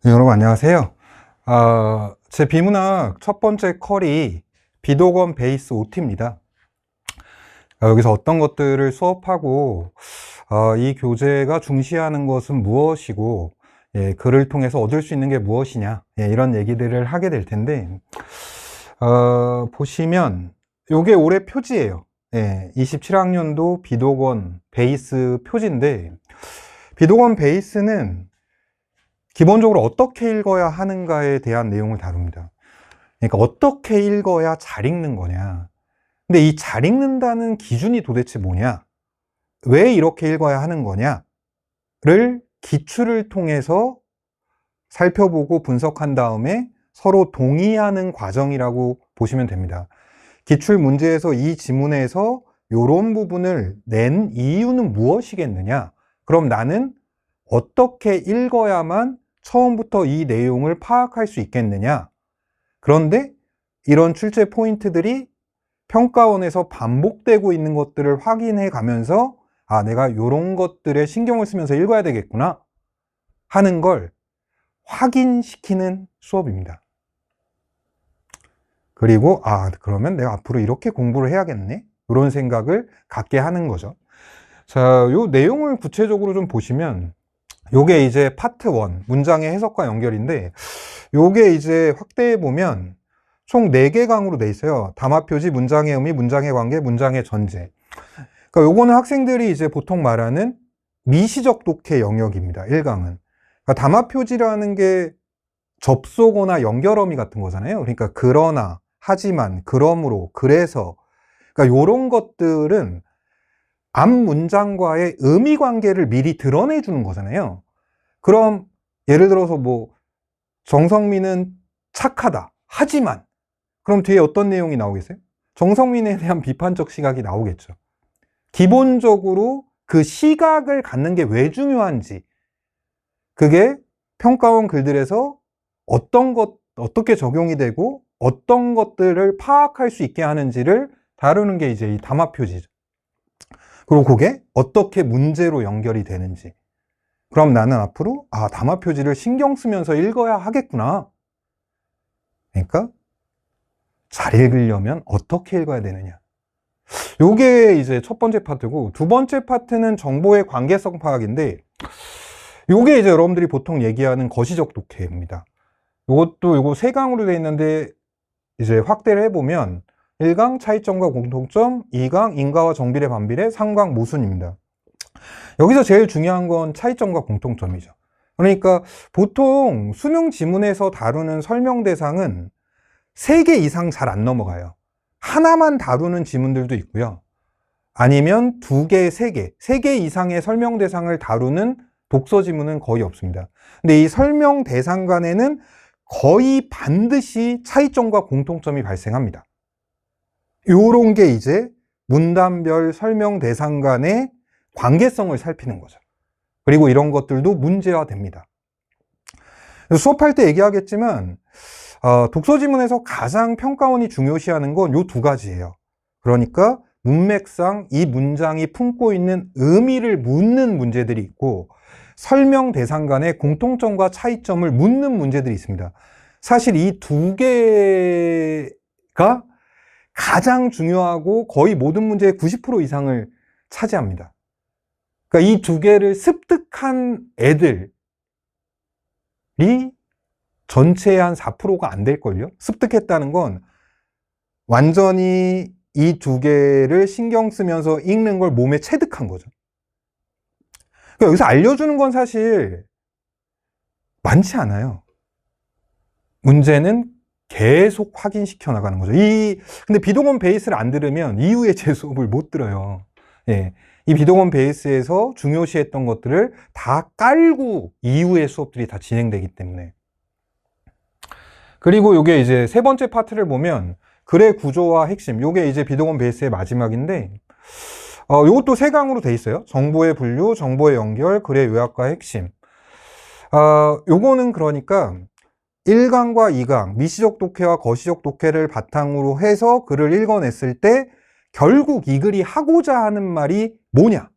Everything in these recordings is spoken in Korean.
네, 여러분 안녕하세요. 제 비문학 첫 번째 컬이 비도건 베이스 OT입니다. 여기서 어떤 것들을 수업하고 이 교재가 중시하는 것은 무엇이고 글을 통해서 얻을 수 있는 게 무엇이냐 이런 얘기들을 하게 될 텐데 보시면 이게 올해 표지예요. 27학년도 비도건 베이스 표지인데 비도건 베이스는 기본적으로 어떻게 읽어야 하는가에 대한 내용을 다룹니다. 그러니까 어떻게 읽어야 잘 읽는 거냐. 근데 이 잘 읽는다는 기준이 도대체 뭐냐? 왜 이렇게 읽어야 하는 거냐를 기출을 통해서 살펴보고 분석한 다음에 서로 동의하는 과정이라고 보시면 됩니다. 기출 문제에서 이 지문에서 이런 부분을 낸 이유는 무엇이겠느냐? 그럼 나는 어떻게 읽어야만 처음부터 이 내용을 파악할 수 있겠느냐? 그런데 이런 출제 포인트들이 평가원에서 반복되고 있는 것들을 확인해 가면서 내가 이런 것들에 신경을 쓰면서 읽어야 되겠구나 하는 걸 확인시키는 수업입니다. 그리고 그러면 내가 앞으로 이렇게 공부를 해야겠네? 이런 생각을 갖게 하는 거죠. 자, 이 내용을 구체적으로 좀 보시면 요게 이제 파트 1, 문장의 해석과 연결인데 요게 이제 확대해 보면 총 4개 강으로 돼 있어요. 담화표지, 문장의 의미, 문장의 관계, 문장의 전제. 그러니까 요거는 학생들이 이제 보통 말하는 미시적 독해 영역입니다. 1강은. 그러니까 담화표지라는 게 접속어나 연결어미 같은 거잖아요. 그러니까 그러나, 하지만, 그러므로, 그래서. 그러니까 요런 것들은 앞 문장과의 의미 관계를 미리 드러내 주는 거잖아요. 그럼 예를 들어서 정성민은 착하다. 하지만 그럼 뒤에 어떤 내용이 나오겠어요? 정성민에 대한 비판적 시각이 나오겠죠. 기본적으로 그 시각을 갖는 게 왜 중요한지, 그게 평가원 글들에서 어떻게 적용이 되고 어떤 것들을 파악할 수 있게 하는지를 다루는 게 이제 이 담화표지죠. 그리고 그게 어떻게 문제로 연결이 되는지. 그럼 나는 앞으로 담화표지를 신경 쓰면서 읽어야 하겠구나. 그러니까 잘 읽으려면 어떻게 읽어야 되느냐. 요게 이제 첫 번째 파트고, 두 번째 파트는 정보의 관계성 파악인데 요게 이제 여러분들이 보통 얘기하는 거시적 독해입니다. 요것도 요거 3강으로 되어 있는데 이제 확대를 해보면 1강 차이점과 공통점, 2강 인과와 정비례 반비례, 3강 모순입니다. 여기서 제일 중요한 건 차이점과 공통점이죠. 그러니까 보통 수능 지문에서 다루는 설명 대상은 3개 이상 잘 안 넘어가요. 하나만 다루는 지문들도 있고요. 아니면 2개, 3개, 3개 이상의 설명 대상을 다루는 독서 지문은 거의 없습니다. 근데 이 설명 대상 간에는 거의 반드시 차이점과 공통점이 발생합니다. 요런 게 이제 문단별 설명 대상 간의 관계성을 살피는 거죠. 그리고 이런 것들도 문제화됩니다. 수업할 때 얘기하겠지만 독서 지문에서 가장 평가원이 중요시하는 건 요 2가지예요. 그러니까 문맥상 이 문장이 품고 있는 의미를 묻는 문제들이 있고 설명 대상 간의 공통점과 차이점을 묻는 문제들이 있습니다. 사실 이 2개가 가장 중요하고 거의 모든 문제의 90% 이상을 차지합니다. 그러니까 이 2개를 습득한 애들이 전체의 한 4%가 안 될걸요? 습득했다는 건 완전히 이 2개를 신경 쓰면서 읽는 걸 몸에 체득한 거죠. 그러니까 여기서 알려주는 건 사실 많지 않아요. 문제는 계속 확인시켜 나가는 거죠. 근데 비도건 베이스를 안 들으면 이후에 제 수업을 못 들어요. 이 비도건 베이스에서 중요시했던 것들을 다 깔고 이후의 수업들이 다 진행되기 때문에. 그리고 요게 이제 3번째 파트를 보면 글의 구조와 핵심, 요게 이제 비도건 베이스의 마지막인데 요것도 3강으로 돼 있어요. 정보의 분류, 정보의 연결, 글의 요약과 핵심. 요거는 그러니까 1강과 2강, 미시적 독해와 거시적 독해를 바탕으로 해서 글을 읽어냈을 때 결국 이 글이 하고자 하는 말이 뭐냐?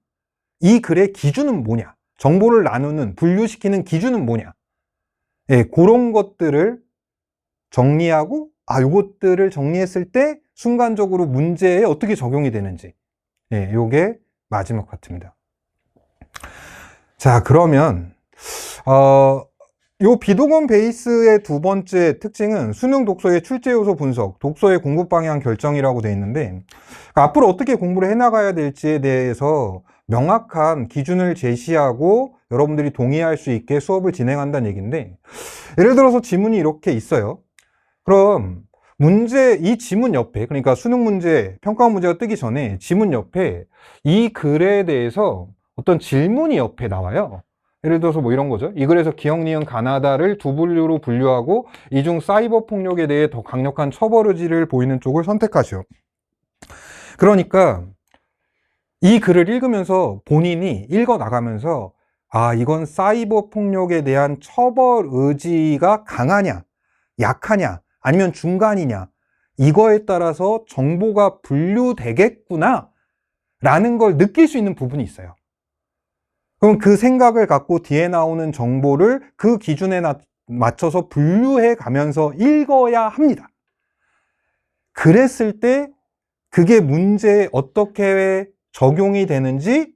이 글의 기준은 뭐냐? 정보를 나누는, 분류시키는 기준은 뭐냐? 예, 그런 것들을 정리하고, 요것들을 정리했을 때 순간적으로 문제에 어떻게 적용이 되는지. 예, 요게 마지막 파트입니다. 자, 그러면, 요 비동원 베이스의 두 번째 특징은 수능 독서의 출제 요소 분석, 독서의 공부 방향 결정이라고 되어 있는데, 앞으로 어떻게 공부를 해나가야 될지에 대해서 명확한 기준을 제시하고 여러분들이 동의할 수 있게 수업을 진행한다는 얘기인데, 예를 들어서 지문이 이렇게 있어요. 그럼 이 지문 옆에, 그러니까 수능 문제, 평가원 문제가 뜨기 전에 지문 옆에 이 글에 대해서 어떤 질문이 옆에 나와요. 예를 들어서 뭐 이런 거죠. 이 글에서 기억, 니은, 가나다를 두 분류로 분류하고 이 중 사이버 폭력에 대해 더 강력한 처벌 의지를 보이는 쪽을 선택하시오. 그러니까 이 글을 읽으면서 본인이 읽어 나가면서 이건 사이버 폭력에 대한 처벌 의지가 강하냐, 약하냐, 아니면 중간이냐, 이거에 따라서 정보가 분류되겠구나 라는 걸 느낄 수 있는 부분이 있어요. 그럼 그 생각을 갖고 뒤에 나오는 정보를 그 기준에 맞춰서 분류해 가면서 읽어야 합니다. 그랬을 때 그게 문제에 어떻게 적용이 되는지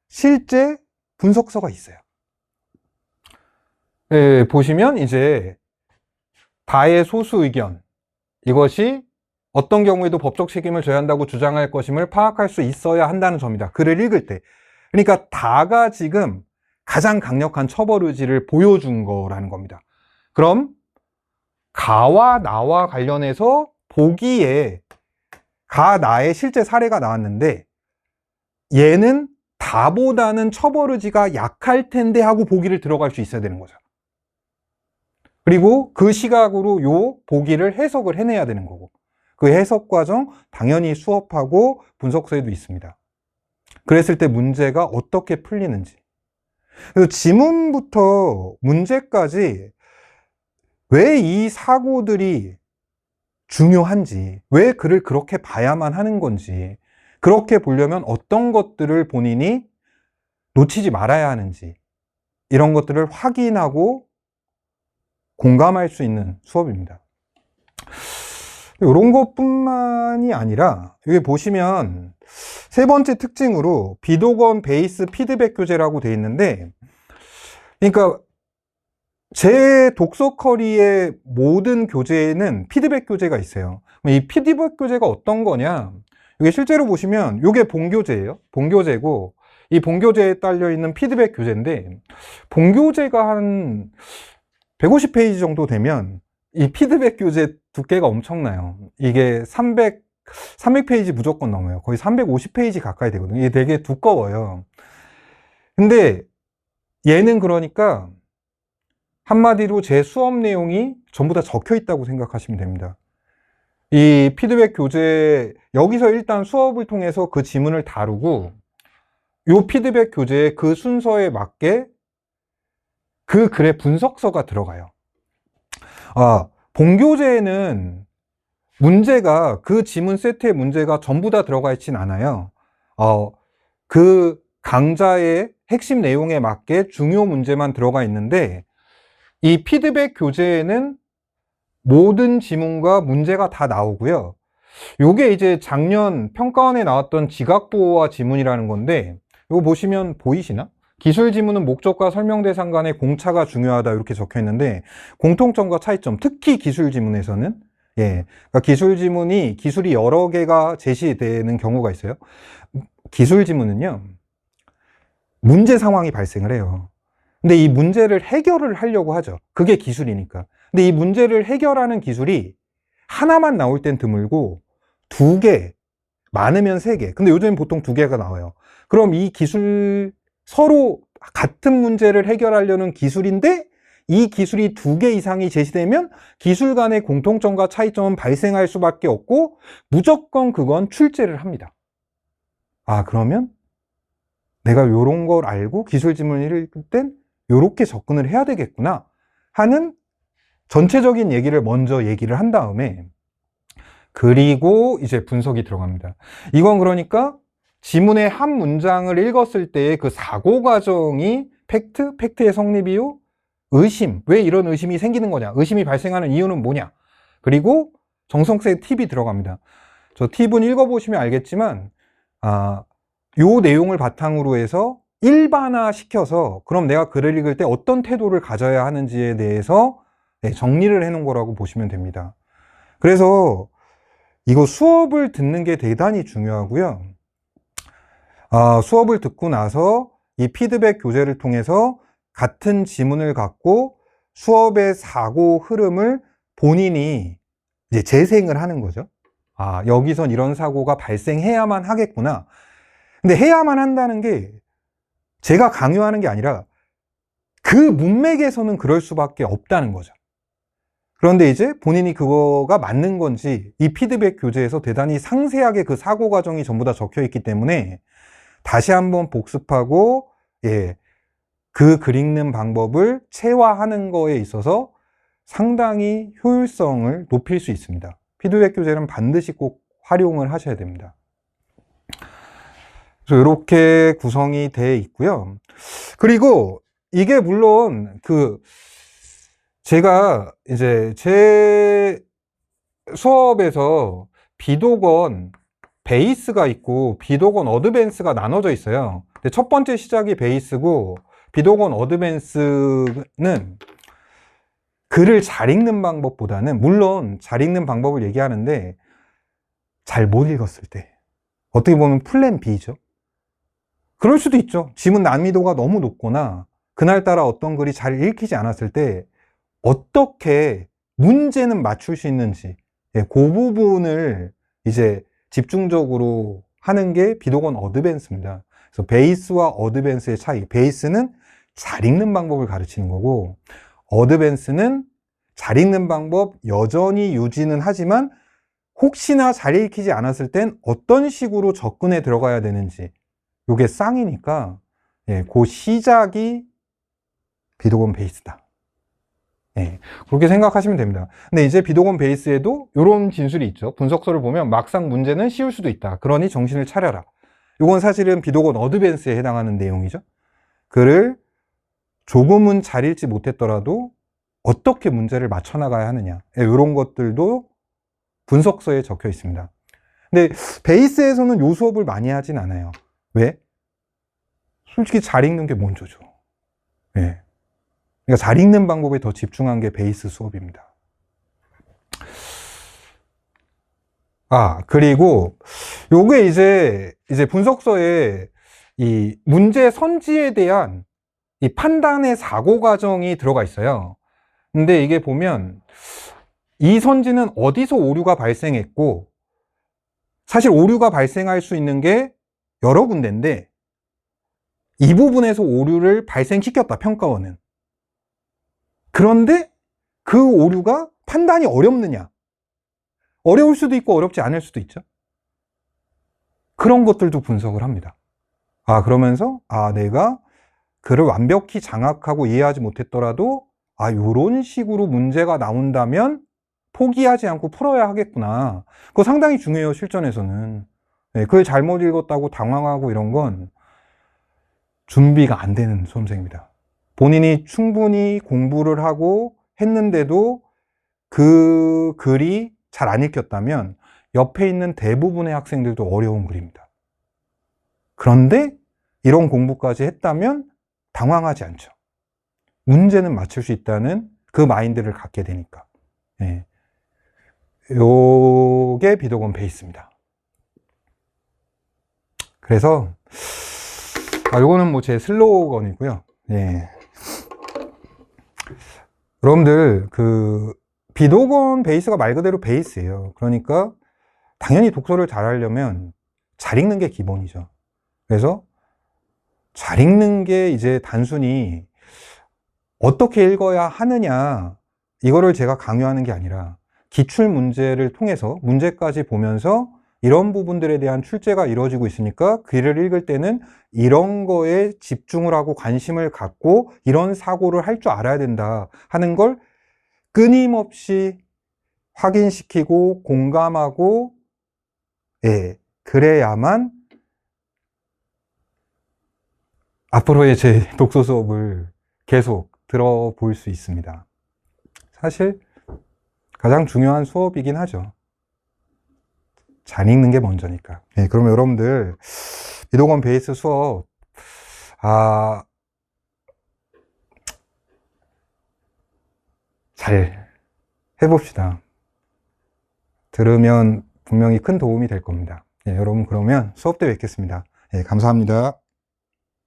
실제 분석서가 있어요. 네, 보시면 이제 다의 소수 의견, 이것이 어떤 경우에도 법적 책임을 져야 한다고 주장할 것임을 파악할 수 있어야 한다는 점이다. 글을 읽을 때. 그러니까 다가 지금 가장 강력한 처벌 의지를 보여준 거라는 겁니다. 그럼 가와 나와 관련해서 보기에 가, 나의 실제 사례가 나왔는데 얘는 다보다는 처벌 의지가 약할 텐데 하고 보기를 들어갈 수 있어야 되는 거죠. 그리고 그 시각으로 요 보기를 해석을 해내야 되는 거고, 그 해석 과정 당연히 수업하고 분석서에도 있습니다. 그랬을 때 문제가 어떻게 풀리는지. 그래서 지문부터 문제까지 왜 이 사고들이 중요한지, 왜 글을 그렇게 봐야만 하는 건지, 그렇게 보려면 어떤 것들을 본인이 놓치지 말아야 하는지, 이런 것들을 확인하고 공감할 수 있는 수업입니다. 이런 것뿐만이 아니라 여기 보시면 세 번째 특징으로 비도건 베이스 피드백 교재라고 되어 있는데, 그러니까 제 독서커리의 모든 교재에는 피드백 교재가 있어요. 이 피드백 교재가 어떤 거냐, 이게 실제로 보시면 이게 본교재예요. 본교재고 이 본교재에 딸려 있는 피드백 교재인데, 본교재가 한 150페이지 정도 되면 이 피드백 교재 두께가 엄청나요. 이게 300페이지 무조건 넘어요. 거의 350페이지 가까이 되거든요. 이게 되게 두꺼워요. 근데 얘는 그러니까 한마디로 제 수업 내용이 전부 다 적혀 있다고 생각하시면 됩니다. 이 피드백 교재, 여기서 일단 수업을 통해서 그 지문을 다루고 이 피드백 교재의 그 순서에 맞게 그 글의 분석서가 들어가요. 본교재에는 문제가, 그 지문 세트의 문제가 전부 다 들어가 있진 않아요. 그 강좌의 핵심 내용에 맞게 중요 문제만 들어가 있는데, 이 피드백 교재에는 모든 지문과 문제가 다 나오고요. 요게 이제 작년 평가원에 나왔던 지각보호와 지문이라는 건데, 요거 보시면 보이시나? 기술 지문은 목적과 설명 대상 간의 공차가 중요하다 이렇게 적혀 있는데, 공통점과 차이점, 특히 기술 지문에서는 그러니까 기술 지문이 기술이 여러 개가 제시되는 경우가 있어요. 기술 지문은요, 문제 상황이 발생을 해요. 근데 이 문제를 해결을 하려고 하죠. 그게 기술이니까. 근데 이 문제를 해결하는 기술이 하나만 나올 땐 드물고 두 개, 많으면 세 개. 근데 요즘엔 보통 두 개가 나와요. 그럼 이 기술, 서로 같은 문제를 해결하려는 기술인데 이 기술이 두 개 이상이 제시되면 기술 간의 공통점과 차이점은 발생할 수밖에 없고 무조건 그건 출제를 합니다. 그러면 내가 요런 걸 알고 기술 지문을 읽을 땐 요렇게 접근을 해야 되겠구나 하는 전체적인 얘기를 먼저 얘기를 한 다음에, 그리고 이제 분석이 들어갑니다. 이건 그러니까 지문의 한 문장을 읽었을 때의 그 사고 과정이 팩트의 성립 이유, 의심, 왜 이런 의심이 생기는 거냐, 의심이 발생하는 이유는 뭐냐, 그리고 정성스레 팁이 들어갑니다. 저 팁은 읽어보시면 알겠지만 요 내용을 바탕으로 해서 일반화 시켜서 그럼 내가 글을 읽을 때 어떤 태도를 가져야 하는지에 대해서 정리를 해 놓은 거라고 보시면 됩니다. 그래서 이거 수업을 듣는 게 대단히 중요하고요. 수업을 듣고 나서 이 피드백 교재를 통해서 같은 지문을 갖고 수업의 사고 흐름을 본인이 이제 재생을 하는 거죠. 여기선 이런 사고가 발생해야만 하겠구나. 근데 해야만 한다는 게 제가 강요하는 게 아니라 그 문맥에서는 그럴 수밖에 없다는 거죠. 그런데 이제 본인이 그거가 맞는 건지 이 피드백 교재에서 대단히 상세하게 그 사고 과정이 전부 다 적혀 있기 때문에 다시 한번 복습하고 그 글 읽는 방법을 체화하는 거에 있어서 상당히 효율성을 높일 수 있습니다. 피드백 교재는 반드시 꼭 활용을 하셔야 됩니다. 그래서 이렇게 구성이 되어 있고요. 그리고 이게 물론 제가 이제 제 수업에서 비도건 베이스가 있고 비도건 어드밴스가 나눠져 있어요. 근데 첫 번째 시작이 베이스고 비도건 어드밴스는 글을 잘 읽는 방법보다는, 물론 잘 읽는 방법을 얘기하는데 잘 못 읽었을 때 어떻게 보면 플랜 B죠. 그럴 수도 있죠. 지문 난이도가 너무 높거나 그날따라 어떤 글이 잘 읽히지 않았을 때 어떻게 문제는 맞출 수 있는지, 그 부분을 이제 집중적으로 하는 게 비도건 어드밴스입니다. 그래서 베이스와 어드밴스의 차이, 베이스는 잘 읽는 방법을 가르치는 거고 어드밴스는 잘 읽는 방법 여전히 유지는 하지만 혹시나 잘 읽히지 않았을 땐 어떤 식으로 접근해 들어가야 되는지, 요게 쌍이니까 그 시작이 비도건 베이스다. 그렇게 생각하시면 됩니다. 근데 이제 비도건 베이스에도 이런 진술이 있죠. 분석서를 보면 막상 문제는 쉬울 수도 있다. 그러니 정신을 차려라. 이건 사실은 비도건 어드밴스에 해당하는 내용이죠. 글을 조금은 잘 읽지 못했더라도 어떻게 문제를 맞춰나가야 하느냐, 이런 것들도 분석서에 적혀 있습니다. 근데 베이스에서는 요 수업을 많이 하진 않아요. 왜? 솔직히 잘 읽는 게 먼저죠. 그러니까 잘 읽는 방법에 더 집중한 게 베이스 수업입니다. 그리고 요게 이제 분석서에 이 문제 선지에 대한 이 판단의 사고 과정이 들어가 있어요. 근데 이게 보면 이 선지는 어디서 오류가 발생했고, 사실 오류가 발생할 수 있는 게 여러 군데인데 이 부분에서 오류를 발생시켰다, 평가원은. 그런데 그 오류가 판단이 어렵느냐, 어려울 수도 있고 어렵지 않을 수도 있죠. 그런 것들도 분석을 합니다. 그러면서 내가 글을 완벽히 장악하고 이해하지 못했더라도 이런 식으로 문제가 나온다면 포기하지 않고 풀어야 하겠구나. 그거 상당히 중요해요, 실전에서는. 글 잘못 읽었다고 당황하고 이런 건 준비가 안 되는 수험생입니다. 본인이 충분히 공부를 하고 했는데도 그 글이 잘 안 읽혔다면 옆에 있는 대부분의 학생들도 어려운 글입니다. 그런데 이런 공부까지 했다면 당황하지 않죠. 문제는 맞출 수 있다는 그 마인드를 갖게 되니까. 요게 비도건 베이스입니다. 그래서 요거는 뭐 제 슬로건이고요. 여러분들 비도건 베이스가 말 그대로 베이스예요. 그러니까 당연히 독서를 잘 하려면 잘 읽는 게 기본이죠. 그래서 잘 읽는 게 이제 단순히 어떻게 읽어야 하느냐, 이거를 제가 강요하는 게 아니라 기출 문제를 통해서 문제까지 보면서 이런 부분들에 대한 출제가 이루어지고 있으니까 글을 읽을 때는 이런 거에 집중을 하고 관심을 갖고 이런 사고를 할 줄 알아야 된다 하는 걸 끊임없이 확인시키고 공감하고, 그래야만 앞으로의 제 독서 수업을 계속 들어볼 수 있습니다. 사실 가장 중요한 수업이긴 하죠. 잘 읽는 게 먼저니까. 네, 그러면 여러분들 이동원 베이스 수업 잘 해봅시다. 들으면 분명히 큰 도움이 될 겁니다. 네, 여러분 그러면 수업 때 뵙겠습니다. 네, 감사합니다.